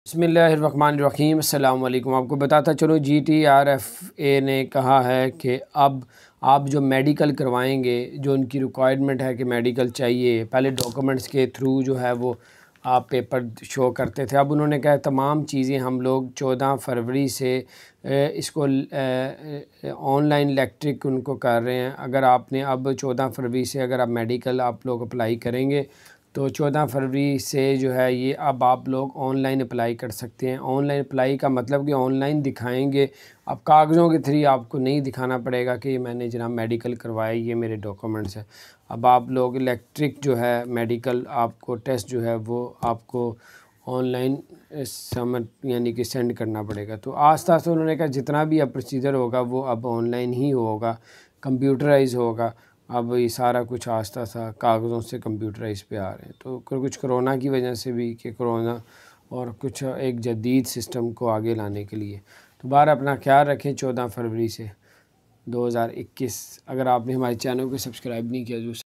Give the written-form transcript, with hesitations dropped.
बिस्मिल्लाहिर्रहमानिर्रहीम। अस्सलाम वालेकुम। आपको बताता चलो GTRFA ने कहा है कि अब आप जो मेडिकल करवाएंगे, जो उनकी रिक्वायरमेंट है कि मेडिकल चाहिए, पहले डॉक्यूमेंट्स के थ्रू जो है वो आप पेपर शो करते थे। अब उन्होंने कहा तमाम चीज़ें हम लोग 14 फरवरी से इसको ऑनलाइन इलेक्ट्रिक उनको कर रहे हैं। अगर आपने अब 14 फरवरी से अगर आप मेडिकल आप लोग अप्लाई करेंगे तो 14 फरवरी से जो है ये अब आप लोग ऑनलाइन अप्लाई कर सकते हैं। ऑनलाइन अप्लाई का मतलब कि ऑनलाइन दिखाएंगे, अब कागज़ों के थ्रू आपको नहीं दिखाना पड़ेगा कि मैंने जनाब मेडिकल करवाया, ये मेरे डॉक्यूमेंट्स हैं। अब आप लोग इलेक्ट्रिक जो है मेडिकल आपको टेस्ट जो है वो आपको ऑनलाइन समझ यानी कि सेंड करना पड़ेगा। तो आस्ते आस्ते उन्होंने कहा जितना भी अब प्रोसीजर होगा वो अब ऑनलाइन ही होगा, कंप्यूटराइज होगा। अब ये सारा कुछ आस्ता सा कागज़ों से कंप्यूटराइज पे आ रहे हैं। तो कुछ कोरोना की वजह से भी कि कोरोना और कुछ एक जदीद सिस्टम को आगे लाने के लिए। तो बाहर अपना ख्याल रखें। 14 फरवरी से 2021 अगर आपने हमारे चैनल को सब्सक्राइब नहीं किया जो